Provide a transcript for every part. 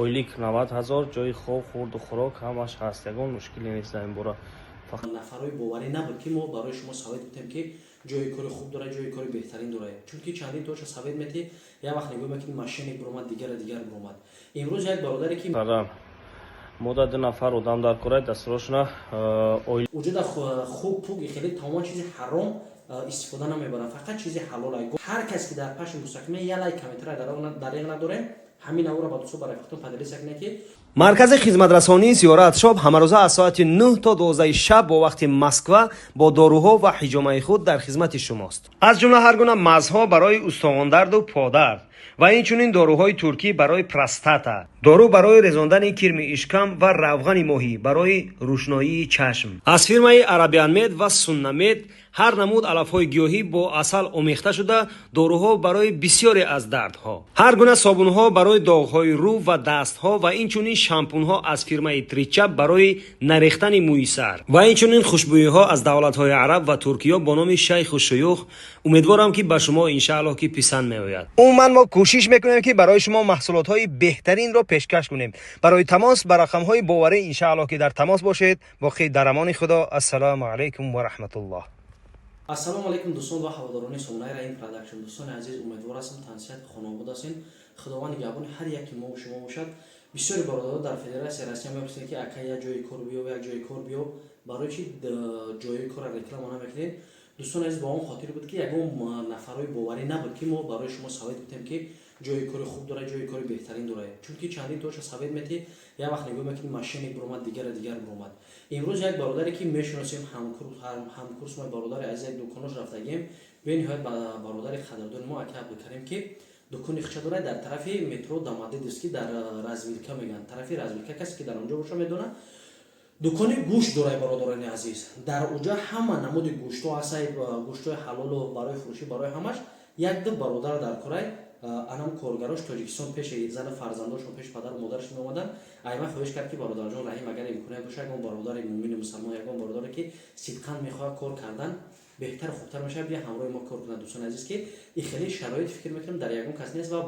ойлик 90,000 ҷойи хоб хурду хӯрок ҳамаш ҳаст. Ягон мушкиле нест дар ин бора. нафарои боварӣ набуд ки мо барои шумо совет гуфтем ки ҷойи кори хуб дорад, ҷойи кори беҳтарин дорад. Чунки чандин тоша совет метӣ, як вақт нигоҳ мекунӣ машинек биромад, дигар биромад. Имрӯз як бародаре ки мода 2 нафар одам дар кораи дастурошна вуҷуда хуб пуги хеле тамоман чизи ҳаром истифода намебаранд, фақат чизи ҳалол. ҳар кас ки дар паши мустақима я лай каметра дариқ надорем, ҳамин авра ба дусо барахтон падалис акне ки маркази хизматрасонии зиёрат шоб ҳамарӯза аз соати 9 то 12 шаб бо вақти Москва бо доруҳо ва ҳиҷомаи худ дар хизмати шумост. аз ҷумла ҳар гуна мазҳҳо барои устухондарду подард ва инчунин доруҳои туркӣ барои простата, дору барои резондани кирми ишкам ва равғани моҳӣ барои рӯшноии чашм. аз фирмаи Арабианмед ва Суннамед ҳар намуд алафҳои гиёҳӣ бо асал омехта шуда доруҳо барои бисёре аз дардҳо, ҳар гуна собунҳо барои доғҳои рӯ ва дастҳо ва инчунин шампунҳо аз фирмаи Трича барои нарехтани мӯи сар ва инчунин хушбӯйиҳо аз давлатҳои араб ва туркиё бо номи шайху шуюх. умедворам ки ба шумо иншааллоҳ ки писанд меояд. умуман мо кӯшиш мекунем ки барои шумо маҳсулотҳои беҳтаринро пешкаш кунем. барои тамос ба рақамҳои боварӣ иншааллоҳ ки дар тамос бошед. боқӣ дар амони худо. ассалому алайкум ва раҳматуллоҳ. ассалому алайкум дӯстон ва ҳаводорони сомонаи раин продакшн. дӯстони азиз, умедвор ҳастам тансиҳат хонобуд ҳастед. худованд нигаҳбони ҳар яки мо шумо бошад. бисёри бародаро дар федератсияи Россия мепурсед ки ака як ҷои кор биё, як ҷои кор биё, барои чи ҷои кора реклама намекунед. дӯстони азиз, ба он хотир буд ки ягон нафарои боварӣ набуд ки мо барои шумо совет гуфтем ки ҷои кори хуб дорад, ҷои кори беҳтарин дорад. чунки чандин тоша совет метӣ, як вақт нигоҳ мекунӣ машинек биромад, дигар биромад. имрӯз як бародаре ки мешиносем, ҳамкурс мо бародари азиз, як дуконош рафтагем, бениҳоят бародари қадрдони мо ака Абдукарим ки дукони хича дорад дар тарафи метро Домодедовски, дар Развилка мегӯянд. тарафи Развилка касе ки дар онҷо боша медонад. дукони гӯшт дорад бародарони азиз. дар уҷа ҳама намуди гӯштҳо ҳастанд, гӯштҳои ҳалолу барои фурӯшӣ барои ҳамаш. як ду бародар дар кораи анам коргарош Тоҷикистон пеши зани фарзандошон пеши падару модараш меомаданд. айма хоҳиш кард ки бародарҷон раҳим агар имконият боша, ягон бародари муъмини мусалмон, ягон бародаре ки сидқан мехоҳад кор кардан беҳтар хубтар мешавад, бия ҳамроҳи мо кор кунад. дӯстон азиз ки ин хеле шароит фикр мекунам дар ягон кас нест ва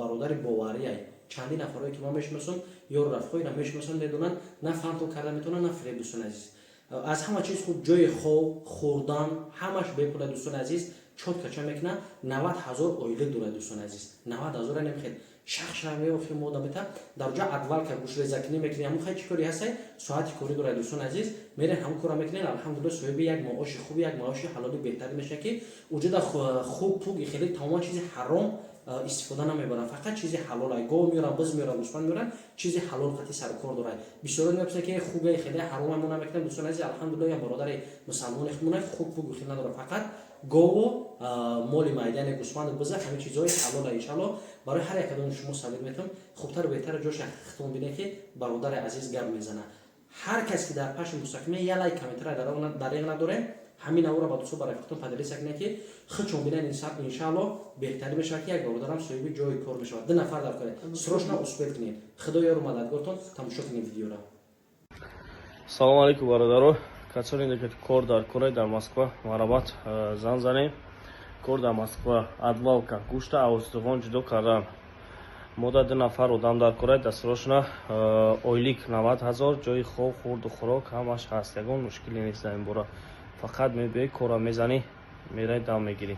бародари боварияй чандин нафарое ки мо мешиносам ёру рафқоира мешиносам, медонанд на фанту карда метавонанд, на фиреб. дӯстон азиз, аз ҳама чиз худ ҷои хоб хӯрдан ҳамаш бепула. дӯстон азиз, чот кача мекуна 90,000 ойлик дорад. дӯстон азиз, 90,000 намехед шахша меофи модамета дар ҷо адвалка гӯшрезакунӣ мекунӣ. ҳамун хай чӣ кори ҳастай, соати кори дорад. дӯстон азиз, мерен ҳамун кора мекунед, алҳамдулилла соҳиби як маоши хуби, як маоши ҳалоли беҳтарин мешавад ки вуҷуда хуб пуги хеле тамоман чизи ҳаром истифода намебаранд, фақат чизи ҳалол. гов меоранд, биз меоранд, гӯспанд меоранд, чизи ҳалол қати саркор дорад. бисёро мепурсанд ки хуби хеле ҳаром мо намекунем. дӯстон азиз, алҳамдулилла як бародари мусалмони худмон хуб пуги хеле надорад, фақат гову моли майдани гӯспанду биза ҳамин чизҳои ҳалола. иншааллоҳ барои ҳар якадони шумо совет метавонам хубтару беҳтара ҷоша хитон бинед ки бародари азиз гап мезанад. ҳар кас ки дар паши мустақима я лай каметра дариқ надорем, ҳамин авра ба дусо барахтон падалис акне ки хичон бинед. иншааллоҳ беҳтарин мешавад ки як бародарам соҳиби ҷои кор мешавад. ду нафар дар кор срочно успех кунед. худо ёру мададгортон. тамошо кунед видеоро. салому алайкум бародаро. касоне ки кор дар кораи дар Москва марабат зан занем. кор дар Москва адвалка гӯшта авустуғон ҷудо кардам. мода 2 нафар одам дар кораи дастурошна ойлик 90,000 ҷойи хоб хурду хӯрок ҳамаш ҳаст. ягон мушкиле нест дар ин бора. фақат мебиёи кора мезанӣ, мерай дам мегирӣ.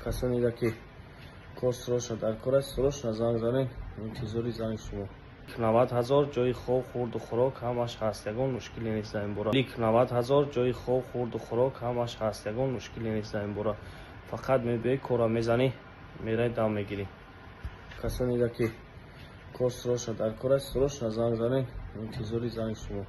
касоне ки кор срочно дар кораи срочно занг занем. интизори занги шумо. 90,000 ҷойи хоб хурду хӯрок ҳамаш ҳаст. ягон мушкиле нест дар ин бора. фақат мебиёи кора мезанӣ, мерай дам мегирӣ. касоне ки кор срочно ҷойи хоб хурду хӯрок ҳамаш ҳаст. ягон мушкиле нест дар ин бора. 90,000 ҷойи хоб хурду хӯрок ҳамаш ҳаст. ягон мушкиле нест дар ин бора. фақат мебиёи кора мезанӣ, мерай дам мегирӣ. касоне ки кор срочно дар кораи срочно занг занем. интизори занги шумо.